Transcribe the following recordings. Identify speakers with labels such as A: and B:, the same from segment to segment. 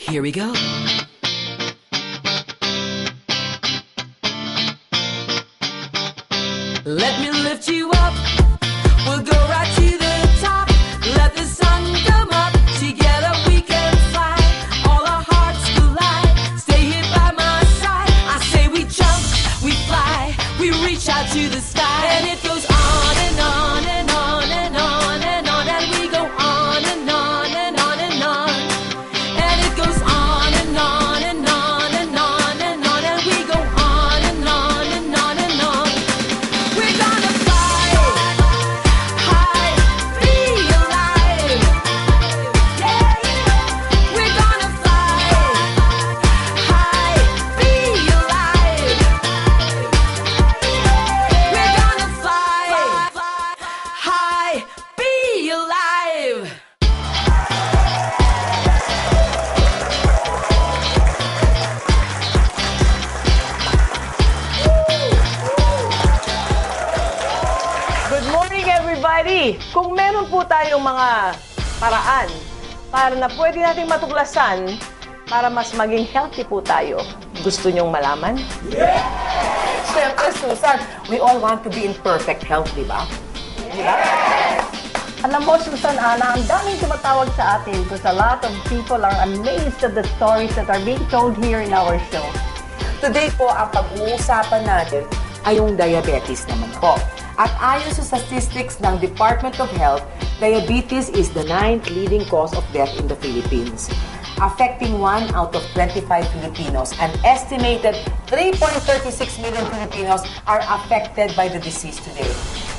A: Here we go. Let me lift you up. We'll go right to the top. Let the sun come up. Together we can fly. All our hearts collide. Stay here by my side. I say we jump, we fly. We reach out to the sky. And it goes on and on and on and on and on. And we go on and on and on and on. And it goes on and on and on and on and on. And we go on and on and on and on. We're gonna fly high, be alive. Yeah, we're gonna fly high, be alive. We're gonna fly high, be alive.
B: Good morning, everybody! Kung meron po tayong mga paraan para na pwede nating matuklasan para mas maging healthy po tayo, gusto nyong malaman?
C: Siyempre, Susan, we all want to be in perfect health, di ba? Di ba?
D: Alam mo, Susan, Ana, ang daming tumatawag sa atin because a lot of people are amazed at the stories that are being told here in our show.
C: Today po, ang pag-uusapan natin ay yung diabetes naman po. At ayon sa statistics ng Department of Health, diabetes is the 9th leading cause of death in the Philippines, affecting 1 out of 25 Filipinos. An estimated 3.36 million Filipinos are affected by the disease today.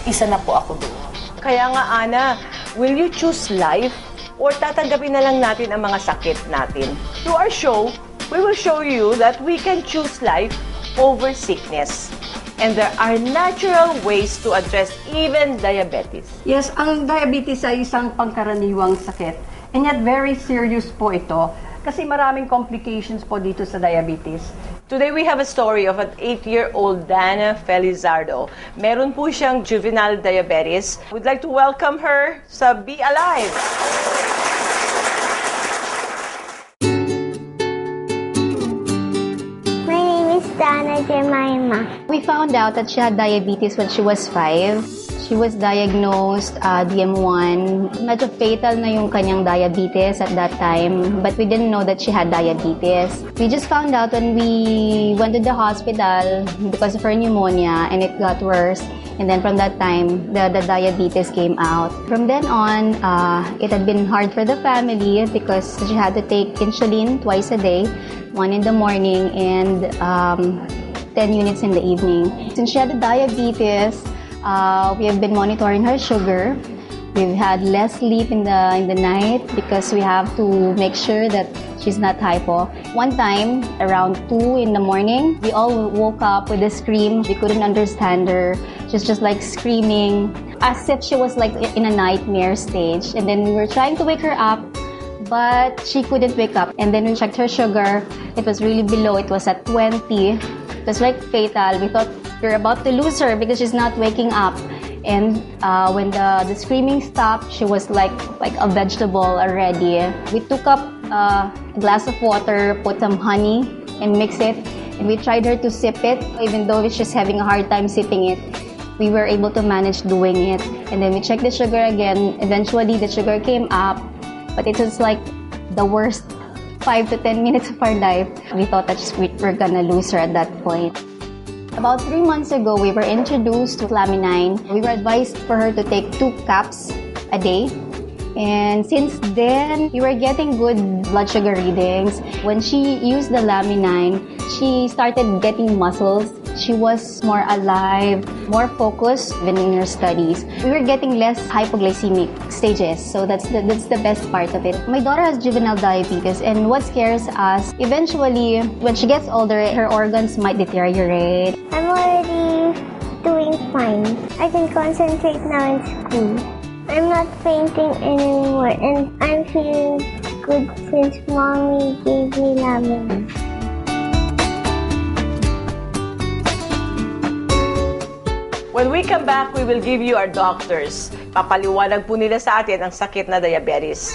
C: Isa na po ako doon.
B: Kaya nga, Ana, will you choose life or tatanggapin na lang natin ang mga sakit natin? Through our show, we will show you that we can choose life over sickness. And there are natural ways to address even diabetes.
D: Yes, ang diabetes ay isang pangkaraniwang sakit. And yet, very serious po ito kasi maraming complications po dito sa diabetes.
B: Today, we have a story of an 8-year-old Dana Felizardo. Meron po siyang juvenile diabetes. We'd like to welcome her sa Be Alive!
E: My name is Dana Jemima.
F: We found out that she had diabetes when she was 5. She was diagnosed DM1. Medyo fatal na yung kanyang diabetes at that time, but we didn't know that she had diabetes. We just found out when we went to the hospital because of her pneumonia and it got worse. And then from that time, the diabetes came out. From then on, it had been hard for the family because she had to take insulin twice a day, 1 in the morning and 10 units in the evening. Since she had the diabetes, we have been monitoring her sugar. We've had less sleep in the night because we have to make sure that she's not hypo. One time, around 2 in the morning, we all woke up with a scream. We couldn't understand her. She's just like screaming as if she was like in a nightmare stage. And then we were trying to wake her up, but she couldn't wake up. And then we checked her sugar. It was really below. It was at 20. It was like fatal. We thought we're about to lose her because she's not waking up. And when the screaming stopped, she was like a vegetable already. We took up a glass of water, put some honey, and mix it. And we tried her to sip it. Even though she's having a hard time sipping it, we were able to manage doing it. And then we checked the sugar again. Eventually, the sugar came up. But it was like the worst 5 to 10 minutes of our life. We thought that we were gonna lose her at that point. About 3 months ago, we were introduced to Laminine. We were advised for her to take 2 caps a day. And since then, we were getting good blood sugar readings. When she used the Laminine, she started getting muscles. She was more alive, more focused when in her studies. We were getting less hypoglycemic stages, so that's the best part of it. My daughter has juvenile diabetes, and what scares us, eventually, when she gets older, her organs might deteriorate.
E: I'm already doing fine. I can concentrate now in school. I'm not fainting anymore, and I'm feeling good since Mommy gave me lemon.
B: When we come back, we will give you our doctors. Papaliwanag po nila sa atin ang sakit na diabetes.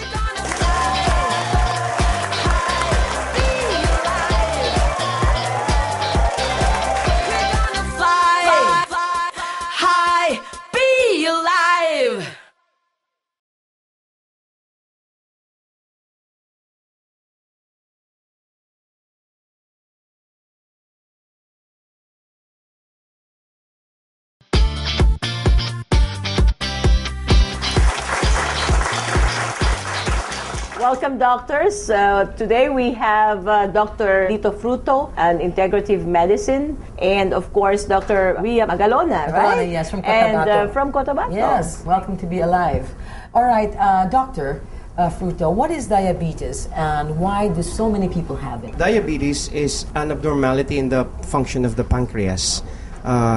B: Welcome, doctors. Today we have Dr. Lito Fruto, an integrative medicine, and of course, Dr. Ria Magalona, right?
C: Yes, from Cotabato.
B: And from Cotabato.
C: Yes, welcome to Be Alive. All right, Dr. Fruto, what is diabetes and why do so many people have it?
G: Diabetes is an abnormality in the function of the pancreas.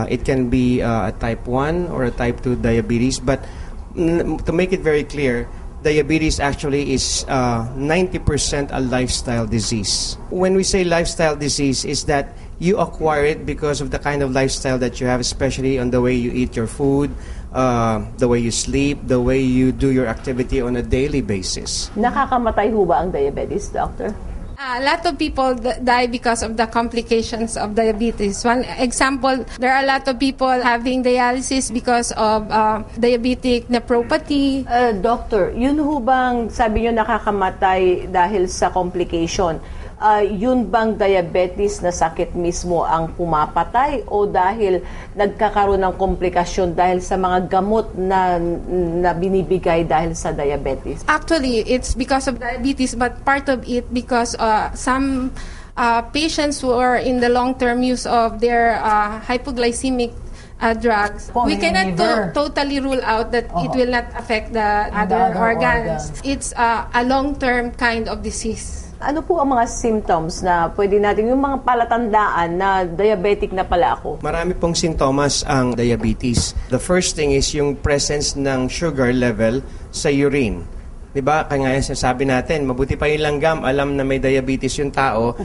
G: It can be a type 1 or a type 2 diabetes, but to make it very clear, diabetes actually is 90% a lifestyle disease. When we say lifestyle disease, is that you acquire it because of the kind of lifestyle that you have, especially on the way you eat your food, the way you sleep, the way you do your activity on a daily basis.
B: Nakakamatay ho ba ang diabetes, doctor?
H: A lot of people die because of the complications of diabetes. One example, there are a lot of people having dialysis because of diabetic nephropathy.
B: Doctor, yun ho bang sabi nyo nakakamatay dahil sa complication? Yun bang diabetes na sakit mismo ang pumapatay o dahil nagkakaroon ng komplikasyon dahil sa mga gamot na binibigay dahil sa diabetes?
H: Actually, it's because of diabetes, but part of it because some patients who are in the long-term use of their hypoglycemic drugs, we cannot totally rule out that it will not affect the other organs. It's a long-term kind of disease.
B: Ano po ang mga symptoms na pwede natin, yung mga palatandaan na diabetic na pala ako?
G: Marami pong sintomas ang diabetes. The first thing is yung presence ng sugar level sa urine. Diba? Kaya nga sinasabi natin, mabuti pa yung langgam, alam na may diabetes yung tao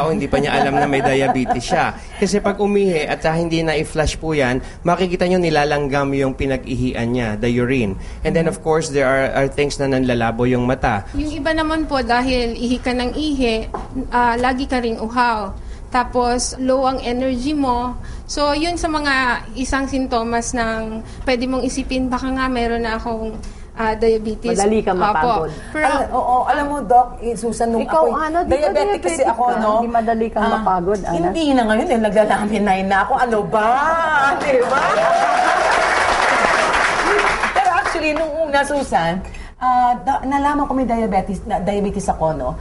G: hindi pa niya alam na may diabetes siya. Kasi pag umihi at hindi na i-flush po yan, makikita nyo nilalanggam yung pinag-ihian niya, the urine. And then of course, there are things na nanlalabo yung mata.
H: Yung iba naman po, dahil ihi ka ng ihi, lagi ka ring uhaw. Tapos, low ang energy mo. So, yun sa mga isang sintomas ng pwede mong isipin, baka nga meron na akong diabetes.
B: Madali kang mapagod.
C: Pero, alam mo, Doc, Susan, nung
D: Ikaw,
C: ako,
D: di ba
C: diabetic kasi ako, no?
D: Hindi madali kang mapagod, Ana.
C: Hindi na ngayon, naglalaminay na ako. Ano ba? Di ba? Pero actually, nung una, Susan, nalaman ko may diabetes ako, no?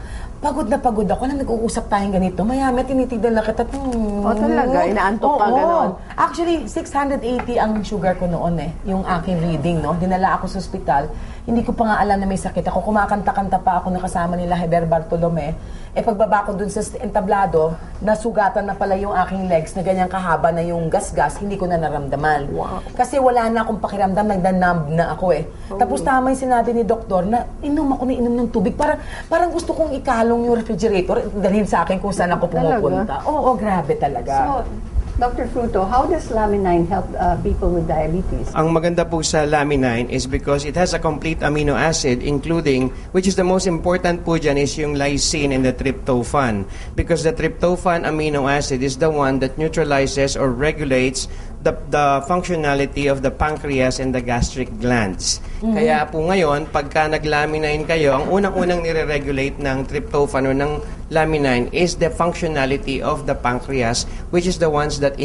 C: Pagod na pagod ako na nag-uusap tayong ganito. Maya-maya tinitignan lang kita.
B: Talaga? Inaantok ka ganon?
C: Actually, 680 ang sugar ko noon yung aking reading, no? Dinala ako sa ospital. Hindi ko pa nga alam na may sakit ako. Kumakanta-kanta pa ako nakasama nila Heber Bartolome. Pagbaba ko dun sa entablado, nasugatan na pala yung aking legs na ganyang kahaba na yung gas-gas, hindi ko na naramdaman.
B: Wow.
C: Kasi wala na akong pakiramdam, nagdanumb na ako Tapos tama yung sinabi ni doktor na inom ako ng tubig. Parang gusto kong ikalong yung refrigerator, dalhin sa akin kung saan ako pumupunta. Oo, grabe talaga.
D: So, Dr. Fruto, how does laminine help people with diabetes?
G: Ang maganda po sa laminine is because it has a complete amino acid including, which is the most important po dyan, is yung lysine and the tryptophan. Because the tryptophan amino acid is the one that neutralizes or regulates the functionality of the pancreas and the gastric glands. Kaya po ngayon, pagka naglaminine kayo, ang unang-unang nire-regulate ng tryptophan o ng laminine is the functionality of the pancreas, which is the ones that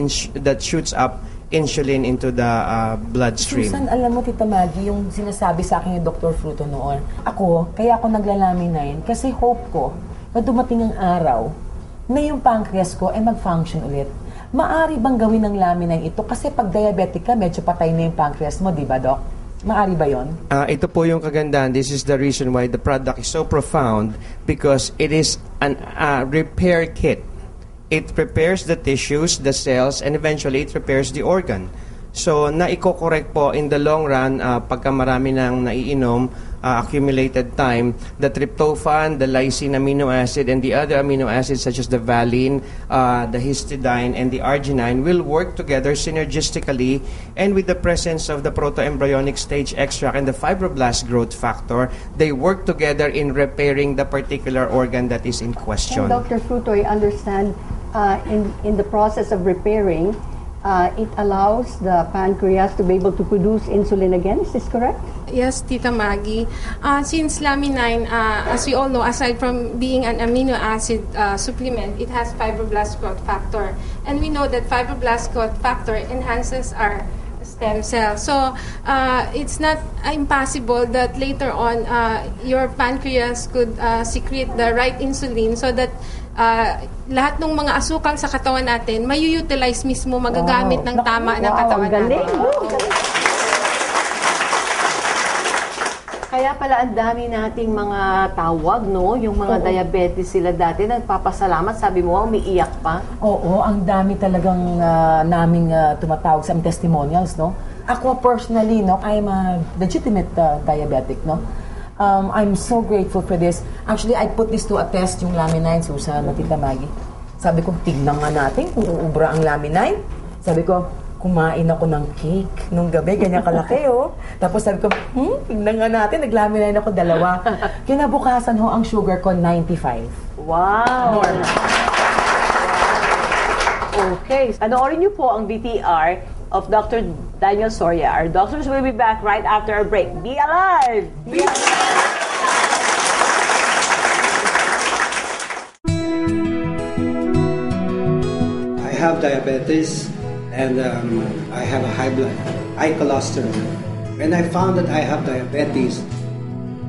G: shoots up insulin into the bloodstream.
C: Susan, alam mo, Tita Maggie, yung sinasabi sa akin ni Dr. Fruto noon, kaya ako naglalaminine kasi hope ko na dumating ang araw na yung pancreas ko ay mag-function ulit. Maari bang gawin ng laminine ito? Kasi pag diabetic ka, medyo patay na yung pancreas mo, di ba, Doc? Maari ba yun?
G: Ito po yung kagandahan. This is the reason why the product is so profound because it is a repair kit. It repairs the tissues, the cells, and eventually it repairs the organ. So, na-correct po in the long run, pagka marami nang naiinom, accumulated time, the tryptophan, the lysine amino acid, and the other amino acids such as the valine, the histidine, and the arginine will work together synergistically, and with the presence of the protoembryonic stage extract and the fibroblast growth factor, they work together in repairing the particular organ that is in question.
D: And Dr. Fruto, I understand in the process of repairing, it allows the pancreas to be able to produce insulin again. Is this correct?
H: Yes, Tita Maggie. Since laminine, as we all know, aside from being an amino acid supplement, it has fibroblast growth factor. And we know that fibroblast growth factor enhances our stem cells. So, it's not impossible that later on, your pancreas could secrete the right insulin so that lahat ng mga asukal sa katawan natin, may-utilize mismo, magagamit ng tama ng katawan natin.
B: Kaya pala ang dami nating mga tawag, no? Yung mga diabetes sila dati, nagpapasalamat. Sabi mo, umiiyak pa.
C: Oo, ang dami talagang naming tumatawag sa aming testimonials, no? Ako personally, no, I'm a legitimate diabetic, no? I'm so grateful for this. Actually, I put this to a test, yung laminine, Susan, Tita Maggie. Sabi ko, tignan nga natin kung uubra ang laminine. Sabi ko, kumain ako ng cake nung gabi, ganyan kalaki, oh. Tapos sabi ko, tignan nga natin, naglaminine ako 2. Kinabukasan ho, ang sugar ko, 95.
B: Wow! Okay. Panoorin niyo po ang VTR of Dr. Daniel Soria. Our doctors will be back right after our break. Be alive! Be alive!
I: I have diabetes and I have a high cholesterol. When I found that I have diabetes,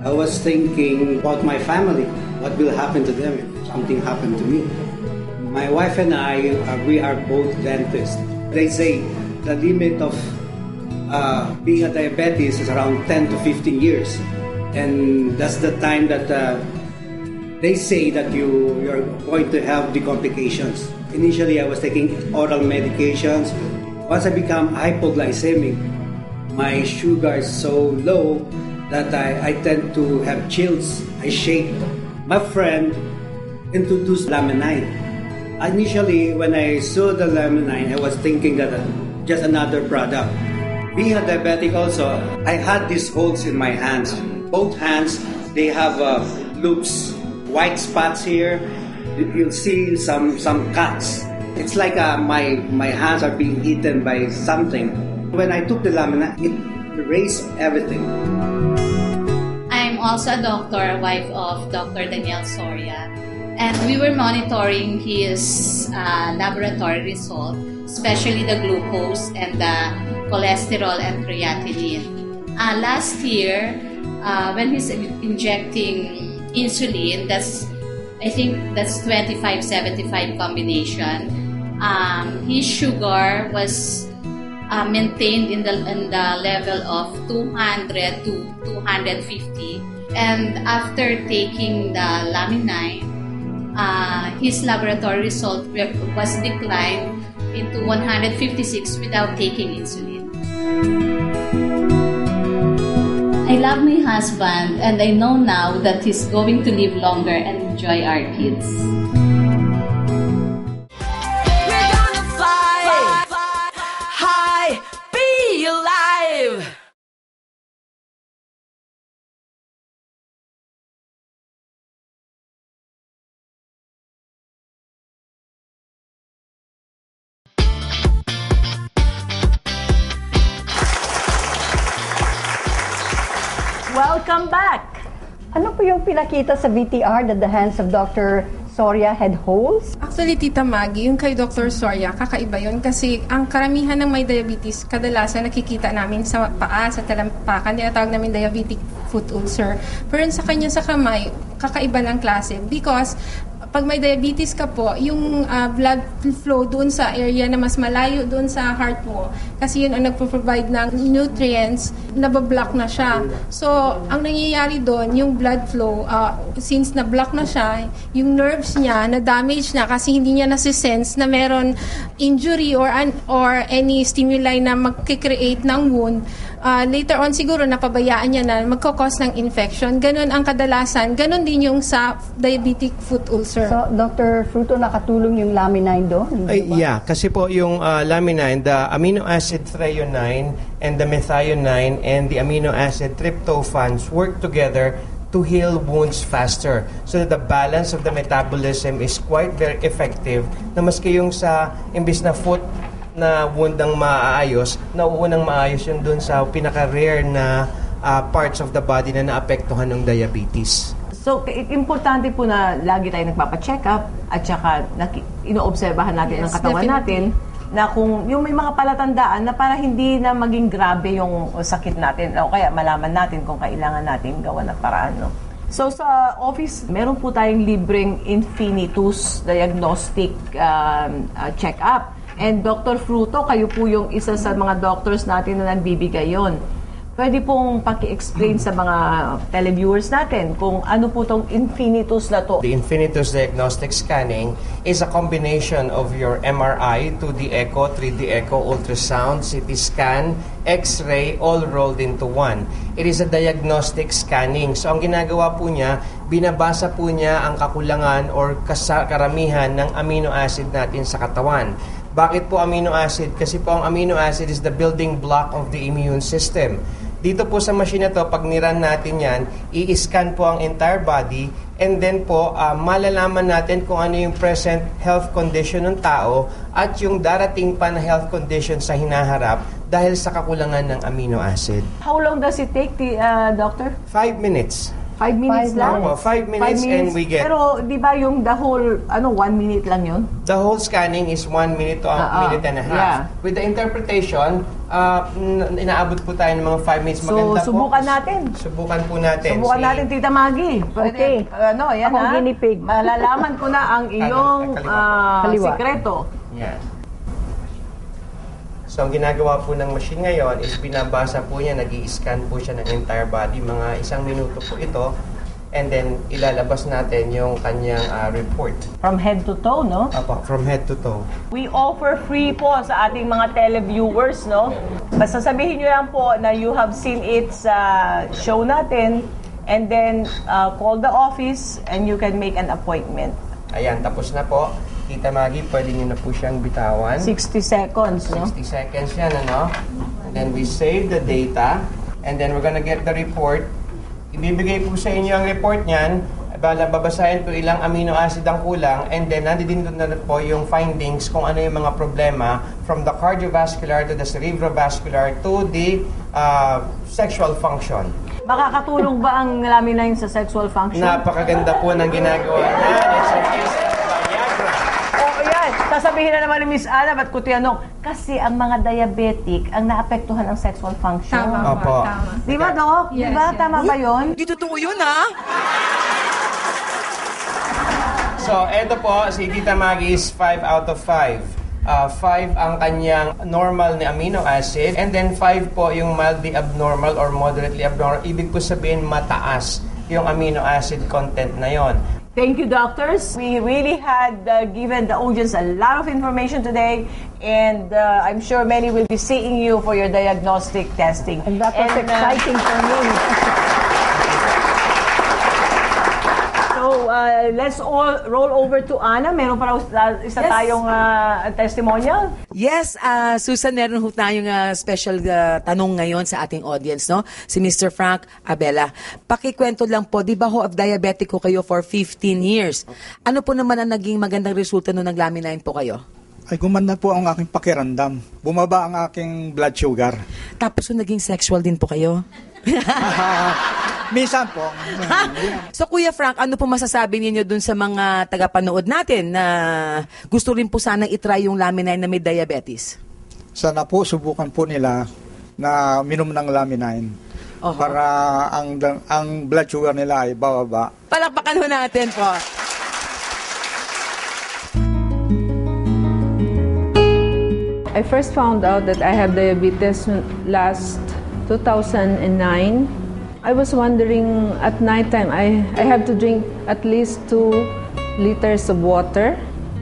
I: I was thinking about my family. What will happen to them if something happened to me? My wife and I, we are both dentists. They say the limit of being a diabetes is around 10 to 15 years. And that's the time that they say that you're going to have the complications. Initially, I was taking oral medications. Once I become hypoglycemic, my sugar is so low that I tend to have chills. I shake. My friend introduced laminine. Initially, when I saw the laminine, I was thinking that just another product. Being a diabetic also, I had these holes in my hands. Both hands, they have loops, white spots here. You'll see some cuts. It's like my hands are being eaten by something. When I took the lamina, it erased everything.
J: I'm also a doctor, wife of Dr. Daniel Soria, and we were monitoring his laboratory result, especially the glucose and the cholesterol and creatinine. Last year, when he's injecting insulin, I think that's 25-75 combination. His sugar was maintained in the level of 200 to 250, and after taking the laminine, his laboratory result was declined into 156 without taking insulin. I love my husband, and I know now that he's going to live longer and enjoy our kids.
A: We're gonna fly high, be alive.
B: Welcome back!
D: Ano po yung pinakita sa VTR that the hands of Dr. Soria had holes?
H: Actually, Tita Maggie, yung kay Dr. Soria, kakaiba yun kasi ang karamihan ng may diabetes, kadalasan nakikita namin sa paa, sa talampakan, tinatawag namin diabetic foot ulcer. Pero sa kanya sa kamay, kakaiba ng klase because pag may diabetes ka po, yung blood flow doon sa area na mas malayo doon sa heart mo, kasi yun ang nagpo-provide ng nutrients, nabablock na siya. So, ang nangyayari doon, yung blood flow, since na-block na siya, yung nerves niya, na-damage na kasi hindi niya nasisense na meron injury or any stimuli na magkikreate ng wound. Later on siguro napabayaan niya na magkakos ng infection. Ganon ang kadalasan. Ganon din yung sa diabetic foot ulcer.
D: So, Dr. Fruto, nakatulong yung laminine doon?
G: Yeah, kasi po yung laminine, the amino acid threonine and the methionine and the amino acid tryptophans work together to heal wounds faster. So the balance of the metabolism is quite very effective na maski yung sa imbis na foot na wound ang maaayos, nauunang maayos yun dun sa pinaka-rare na parts of the body na naapektuhan ng diabetes.
B: So, importante po na lagi tayo nagpapacheck up at saka inoobserbahan natin ang katawan natin na kung yung may mga palatandaan na para hindi na maging grabe yung sakit natin o kaya malaman natin kung kailangan natin gawa ng paraan, no? So sa office, meron po tayong libreng Infinitus diagnostic check-up. And Dr. Fruto, kayo po yung isa sa mga doctors natin na nagbibigay yon. Pwede pong paki-explain sa mga televiewers natin kung ano po itong Infinitus na to.
G: The Infinitus Diagnostic Scanning is a combination of your MRI, 2D echo, 3D echo, ultrasound, CT scan, X-ray, all rolled into one. It is a diagnostic scanning. So ang ginagawa po niya, binabasa po niya ang kakulangan or karamihan ng amino acid natin sa katawan. Bakit po amino acid? Kasi po ang amino acid is the building block of the immune system. Dito po sa machine na to, pag niran natin yan, i-scan po ang entire body and then po malalaman natin kung ano yung present health condition ng tao at yung darating pa na health condition sa hinaharap dahil sa kakulangan ng amino acid.
B: How long does it take, doctor?
G: 5 minutes.
B: 5 minutes lang?
G: Opo, 5 minutes and we get...
B: Pero di ba yung the whole, 1 minute lang yun?
G: The whole scanning is 1 minute to a minute and a half.
B: Yeah.
G: With the interpretation, inaabot po tayo ng mga 5 minutes.
B: So,
G: Maganda
B: subukan
G: po.
B: natin.
G: Subukan po natin.
B: Subukan natin, Tita Maggie.
D: Okay.
B: Yan
D: Akong guinea pig.
B: Malalaman ko na ang iyong
D: Kaliwa.
B: sikreto.
G: Yan. So, ang ginagawa po ng machine ngayon is binabasa po niya, nag-i-scan po siya ng entire body. Mga 1 minuto po ito. And then, ilalabas natin yung kanyang report.
B: From head to toe, no?
G: Apo, from head to toe.
B: We offer free po sa ating mga televiewers, no? Basta sabihin nyo lang po na you have seen it sa show natin and then call the office and you can make an appointment.
G: Ayan, tapos na po. Tita Maggie, pwede nyo na po siyang bitawan.
B: 60 seconds, no?
G: 60 seconds yan, ano? And then we save the data. And then we're gonna get the report. Ibibigay po sa inyo ang report niyan. Babasahin po ilang amino acid ang kulang. And then, nandito na po yung findings kung ano yung mga problema from the cardiovascular to the cerebrovascular to the sexual function.
B: Makakatulong ba ang laminain sa sexual function?
G: Napakaganda po ng ginagawa niya. It's a Viagra.
B: Yan. Sasabihin na naman ni Miss Ana, ba't ko tinanong? Kasi ang mga diabetic ang naapektuhan ng sexual function.
H: Tama
G: Opo.
H: po, tama.
B: Di ba, Doc?
H: Yes,
B: Di ba?
H: yes.
B: Tama ba yun?
C: Hindi totoo yun, ha?
G: So, eto po, si Tita Maggie is 5 out of 5. 5 ang kanyang normal na amino acid and then 5 po yung mildly abnormal or moderately abnormal. Ibig po sabihin mataas yung amino acid content na yon.
B: Thank you, doctors. We really had given the audience a lot of information today, and I'm sure many will be seeing you for your diagnostic testing.
D: And that was exciting for me.
B: So, let's all roll over to Ana. Meron pa isa tayong testimonial.
C: Yes, Susan, meron ho tayong special tanong ngayon sa ating audience, no? Si Mr. Frank Abela. Pakikwento lang po, di ba ho diabetic ko kayo for 15 years? Ano po naman ang naging magandang resulta nung naglaminain po kayo?
K: Ay gumanda po ang aking pakiramdam. Bumaba ang aking blood sugar.
C: Tapos naging sexual din po kayo?
K: Minsan po.
C: So Kuya Frank, ano po masasabi niyo dun sa mga tagapanood natin na gusto rin po sanang itry yung laminine na may diabetes?
K: Sana po subukan po nila na minom ng laminine. Para ang blood sugar nila ay bababa.
C: Palakpakan ho natin po.
L: I first found out that I have diabetes last 2009. I was wondering at nighttime, I have to drink at least 2 liters of water.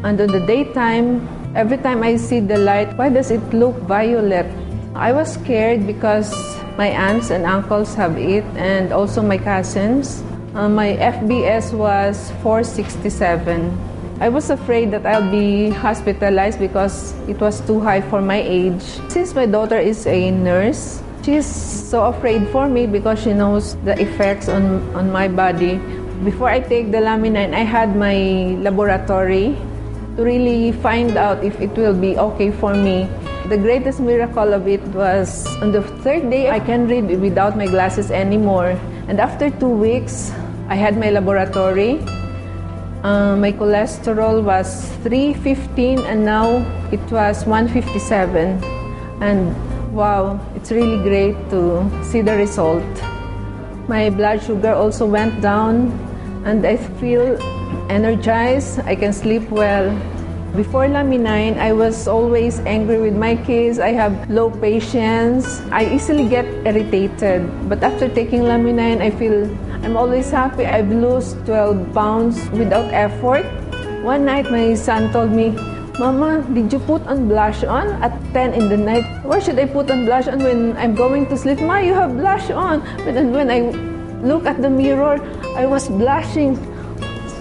L: And in the daytime, every time I see the light, why does it look violet? I was scared because my aunts and uncles have it and also my cousins. My FBS was 467. I was afraid that I'll be hospitalized because it was too high for my age. Since my daughter is a nurse, she's so afraid for me because she knows the effects on my body. Before I take the laminine, I had my laboratory to really find out if it will be okay for me. The greatest miracle of it was on the 3rd day, I can read without my glasses anymore. And after 2 weeks, I had my laboratory. My cholesterol was 315 and now it was 157. And wow, it's really great to see the result. My blood sugar also went down and I feel energized. I can sleep well. Before Laminine, I was always angry with my kids. I have low patience. I easily get irritated. But after taking Laminine, I feel I'm always happy. I've lost 12 pounds without effort. One night, my son told me, Mama, did you put on blush on at 10 in the night? Why should I put on blush on when I'm going to sleep? Ma, you have blush on. But then when I look at the mirror, I was blushing.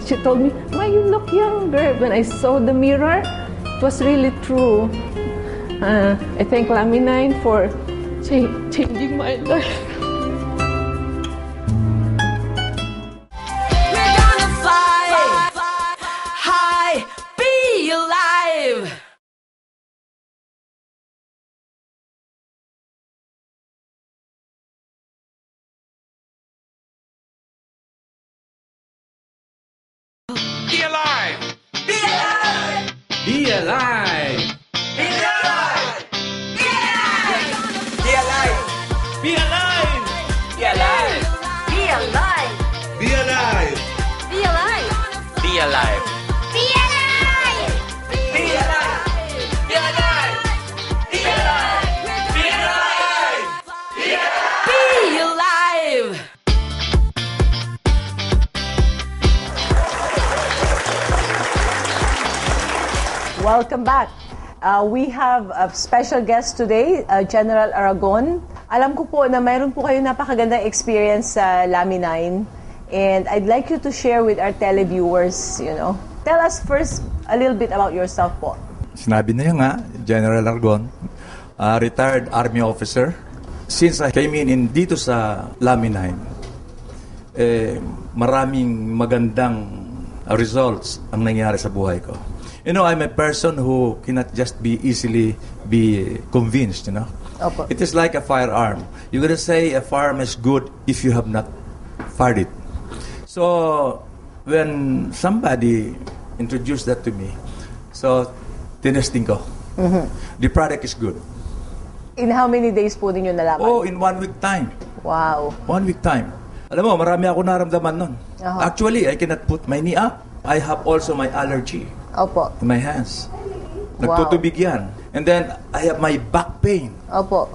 L: She told me, Ma, you look younger. When I saw the mirror, it was really true. I thank Laminine for changing my life.
A: We're gonna fly high, be alive.
M: Be alive!
A: Be alive.
M: Be alive!
A: Be alive. Be alive.
M: Be alive! Be alive!
A: Be alive. Be alive.
M: Be alive!
A: Be alive.
M: Be alive!
A: Be alive. Be alive. Be alive. Be alive. Be alive. Be alive.
B: Welcome back. We have a special guest today, General Aragon. Alam ko po na mayroon po kayo napakagandang experience sa Laminine. And I'd like you to share with our televiewers, Tell us first a little bit about yourself po.
N: Sinabi niya nga, General Aragon, retired Army officer. Since I came in dito sa Laminine, maraming magandang results ang nangyari sa buhay ko. I'm a person who cannot just be easily be convinced,
B: Opo.
N: It is like a firearm. You're going to say a firearm is good if you have not fired it. So, when somebody introduced that to me, so, tinesting ko. The product is good.
B: In how many days po ninyo nalaman?
N: Oh, in 1 week time.
B: Wow.
N: 1 week time. Alam mo, marami ako naramdaman nun. Actually, I cannot put my knee up. I have also my allergy.
B: Opo.
N: In my hands. Nagtutubig yan. And then, I have my back pain.
B: Opo.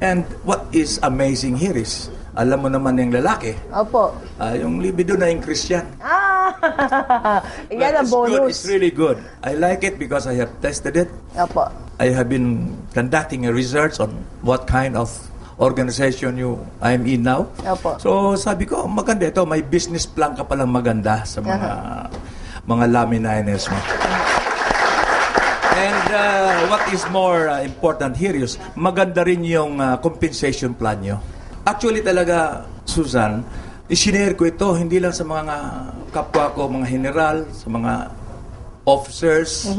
N: And what is amazing here is, alam mo naman yung lalaki,
B: Opo.
N: yung libido na increase yan.
B: Yan ang
N: But it's good,
B: bonus.
N: it's really good. I like it because I have tested it.
B: Opo.
N: I have been conducting a research on what kind of organization I'm in now.
B: Opo.
N: So, sabi ko, maganda ito. May business plan ka palang maganda sa mga laminines mo. And what is more important here is, maganda rin yung compensation plan nyo. Actually talaga, Susan, isinare ko ito hindi lang sa mga kapwa ko, mga general, sa mga officers,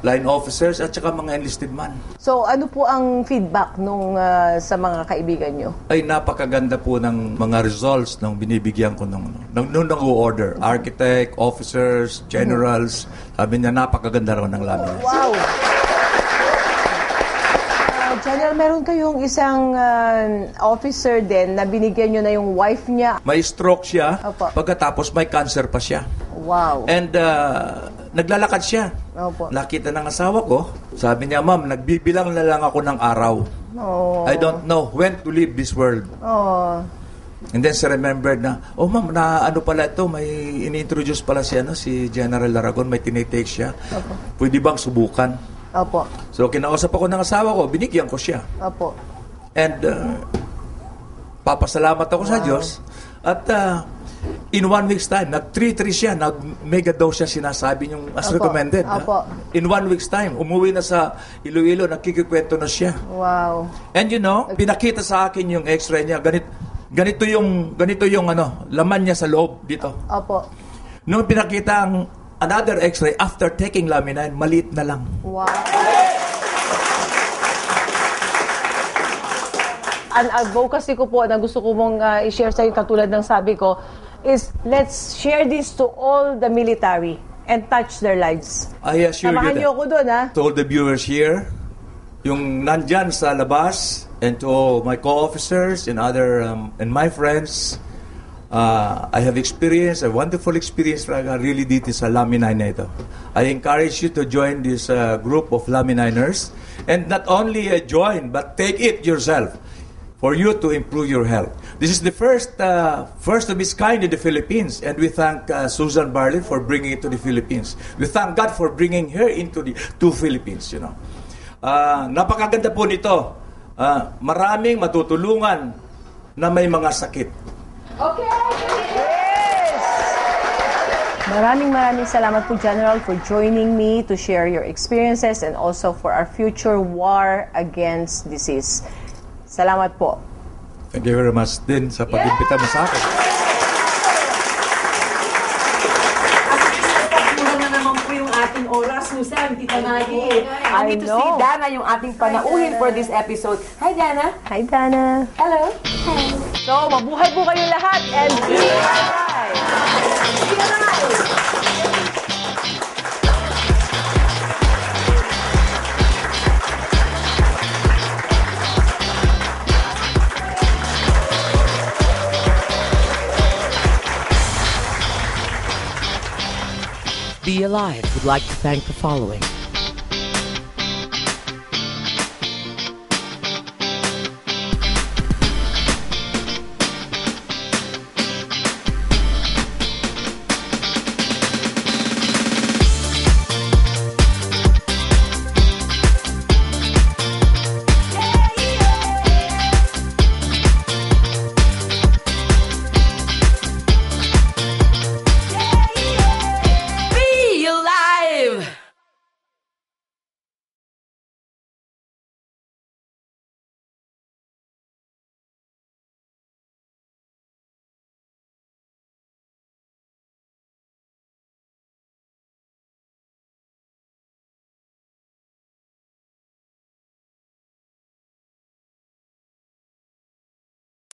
N: line officers, at saka mga enlisted man.
B: So, ano po ang feedback sa mga kaibigan nyo?
N: Ay napakaganda po ng mga results nung binibigyan ko nung nag-order. Architect, officers, generals, sabi niya napakaganda raw ng laminate.
B: Wow! General, meron kayong isang officer din na binigyan nyo na yung wife niya.
N: May stroke siya,
B: Opo.
N: pagkatapos may cancer pa siya.
B: Wow.
N: And naglalakad siya.
B: Opo.
N: Nakita ng asawa ko, sabi niya, Ma'am, nagbibilang na lang ako ng araw.
B: Oh.
N: I don't know when to leave this world.
B: Oh.
N: And then she remembered na, ma'am, na ano pala ito, may ini-introduce pala si General Aragon, may tinitake siya.
B: Opo.
N: Pwede bang subukan?
B: Opo.
N: So, kinausap ako ng asawa ko, binigyan ko siya.
B: Opo.
N: And papasalamat ako sa Diyos. At in 1 week's time, nag-3-3 siya, nag-mega dose siya sinasabi niyong as
B: Opo.
N: recommended.
B: Opo.
N: In 1 week's time, umuwi na sa Iloilo, nagkikikwento na siya.
B: Wow.
N: And pinakita sa akin yung x-ray niya, ganito yung laman niya sa loob dito.
B: Opo.
N: Nung pinakita ang another x-ray after taking Laminine, maliit na lang.
B: Wow. An advocacy ko po na gusto ko mong i-share sa iyo, katulad ng sabi ko, is let's share this to all the military and touch their lives.
N: I assure
B: Samahan
N: you
B: niyo ako doon, ha?
N: to all the viewers here, yung nandyan sa labas, and to all my co-officers and other and my friends, I have experienced a wonderful experience really dito sa Laminine na ito. I encourage you to join this group of Lamininers, and not only join but take it yourself for you to improve your health. This is the first of its kind in the Philippines, and we thank Susan Barlett for bringing it to the Philippines. We thank God for bringing her into the Philippines. Napakaganda po nito. Maraming matutulungan na may mga sakit.
B: Okay! Yes! Maraming salamat po, General, for joining me to share your experiences and also for our future war against disease. Salamat po.
N: Thank you very much din sa pag-imbita mo sa akin.
C: Kulang na naman po yung ating oras, Susan, Tita Maggie. Andito si Dana, yung ating panauhin for this episode. Hi, Dana.
B: Hi, Dana.
C: Hello.
E: Hi.
B: So, mabuhay po kayong lahat and be alive! Be alive!
O: Be Alive would like to thank the following: